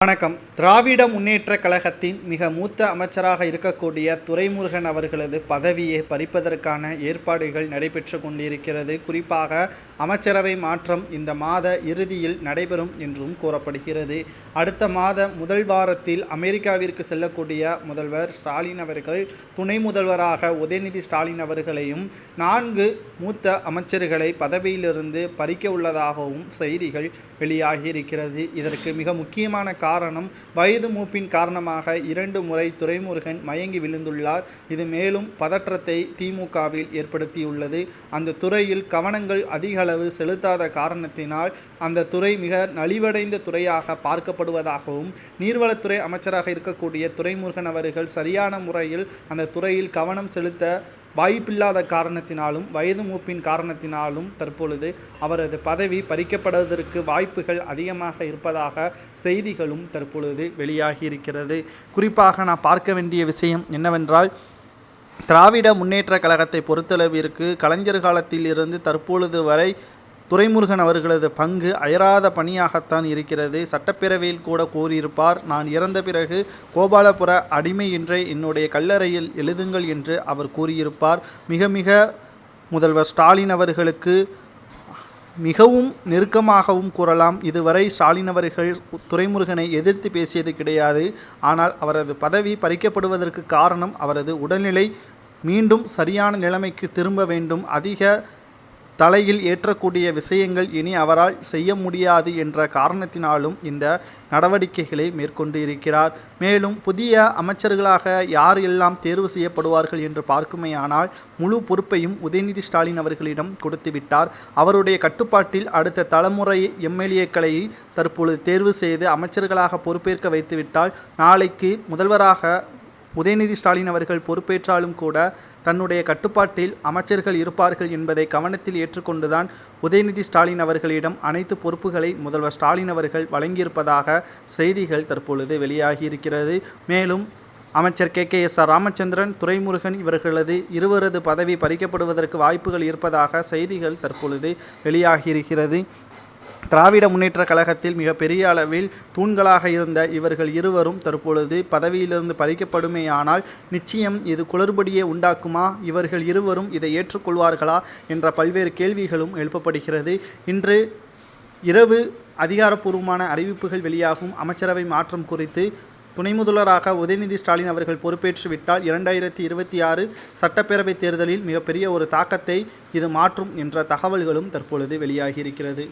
வணக்கம். திராவிட முன்னேற்றக் கழகத்தின் மிக மூத்த அமைச்சராக இருக்கக்கூடிய துரைமுருகன் அவர்களது பதவியை பறிப்பதற்கான ஏற்பாடுகள் நடைபெற்று கொண்டிருக்கிறது. குறிப்பாக அமைச்சரவை மாற்றம் இந்த மாத இறுதியில் நடைபெறும் என்றும் கூறப்படுகிறது. அடுத்த மாத முதல் வாரத்தில் அமெரிக்காவிற்கு செல்லக்கூடிய முதல்வர் ஸ்டாலின் அவர்கள் துணை முதல்வராக உதயநிதி ஸ்டாலின் அவர்களையும் 4 மூத்த அமைச்சர்களை பதவியிலிருந்து பறிக்க உள்ளதாகவும் செய்திகள் வெளியாகியிருக்கிறது. இதற்கு மிக முக்கியமான காரணம் வயது மூப்பின் காரணமாக 2 முறை துரைமுருகன் மயங்கி விழுந்துள்ளார். இது மேலும் பதற்றத்தை திமுகவில் ஏற்படுத்தியுள்ளது. அந்த துறையில் கவனங்கள் அதிக அளவு செலுத்தாத காரணத்தினால் அந்த துறை மிக நலிவடைந்த துறையாக பார்க்கப்படுவதாகவும் நீர்வளத்துறை அமைச்சராக இருக்கக்கூடிய துரைமுருகன் அவர்கள் சரியான முறையில் அந்த துறையில் கவனம் செலுத்த வாய்ப்பில்லாத காரணத்தினாலும் வயது மூப்பின் காரணத்தினாலும் தற்பொழுது அவரது பதவி பறிக்கப்படுவதற்கு வாய்ப்புகள் அதிகமாக இருப்பதாக செய்திகளும் தற்பொழுது வெளியாகி இருக்கிறது. குறிப்பாக நான் பார்க்க வேண்டிய விஷயம் என்னவென்றால், திராவிட முன்னேற்றக் கழகத்தை பொறுத்தளவிற்கு கலைஞர் காலத்தில் இருந்து தற்பொழுது வரை துரைமுருகன் அவர்களது பங்கு அயராத பணியாகத்தான் இருக்கிறது. சட்டப்பேரவையில் கூட கூறியிருப்பார், நான் இறந்த பிறகு கோபாலபுர அடிமை என்றே என்னுடைய கல்லறையில் எழுதுங்கள் என்று அவர் கூறியிருப்பார். மிக முதல்வர் ஸ்டாலின் அவர்களுக்கு மிகவும் நெருக்கமாகவும் கூறலாம். இதுவரை ஸ்டாலின் அவர்கள் துரைமுருகனை எதிர்த்து பேசியது கிடையாது. ஆனால் அவரது பதவி பறிக்கப்படுவதற்கு காரணம் அவரது உடல்நிலை மீண்டும் சரியான நிலைமைக்கு திரும்ப வேண்டும். அதிக தலையில் ஏற்றக்கூடிய விஷயங்கள் இனி அவரால் செய்ய முடியாது என்ற காரணத்தினாலும் இந்த நடவடிக்கைகளை மேற்கொண்டு இருக்கிறார். மேலும் புதிய அமைச்சர்களாக யார் எல்லாம் தேர்வு செய்யப்படுவார்கள் என்று பார்க்குமேயானால் முழு பொறுப்பையும் உதயநிதி ஸ்டாலின் அவர்களிடம் கொடுத்துவிட்டார். அவருடைய கட்டுப்பாட்டில் அடுத்த தலைமுறை எம்எல்ஏக்களை தற்பொழுது தேர்வு செய்து அமைச்சர்களாக பொறுப்பேற்க வைத்துவிட்டால் நாளைக்கு முதல்வராக உதயநிதி ஸ்டாலின் அவர்கள் பொறுப்பேற்றாலும் கூட தன்னுடைய கட்டுப்பாட்டில் அமைச்சர்கள் இருப்பார்கள் என்பதை கவனத்தில் ஏற்றுக்கொண்டுதான் உதயநிதி ஸ்டாலின் அவர்களிடம் அனைத்து பொறுப்புகளை முதல்வர் ஸ்டாலின் அவர்கள் வழங்கியிருப்பதாக செய்திகள் தற்பொழுது வெளியாகியிருக்கிறது. மேலும் அமைச்சர் KKSR ராமச்சந்திரன், துரைமுருகன் இவர்களது இருவரது பதவி பறிக்கப்படுவதற்கு வாய்ப்புகள் இருப்பதாக செய்திகள் தற்பொழுது வெளியாகியிருக்கிறது. திராவிட முன்னேற்றக் கழகத்தில் மிகப்பெரிய அளவில் தூண்களாக இருந்த இவர்கள் இருவரும் தற்பொழுது பதவியிலிருந்து பறிக்கப்படுமேயானால் நிச்சயம் இது குளறுபடியை உண்டாக்குமா, இவர்கள் இருவரும் இதை ஏற்றுக்கொள்வார்களா என்ற பல்வேறு கேள்விகளும் எழுப்பப்படுகிறது. இன்று இரவு அதிகாரப்பூர்வமான அறிவிப்புகள் வெளியாகும். அமைச்சரவை மாற்றம் குறித்து துணை முதல்வராக உதயநிதி ஸ்டாலின் அவர்கள் பொறுப்பேற்றுவிட்டால் 2026 சட்டப்பேரவை தேர்தலில் மிகப்பெரிய ஒரு தாக்கத்தை இது மாற்றும் என்ற தகவல்களும் தற்பொழுது வெளியாகியிருக்கிறது.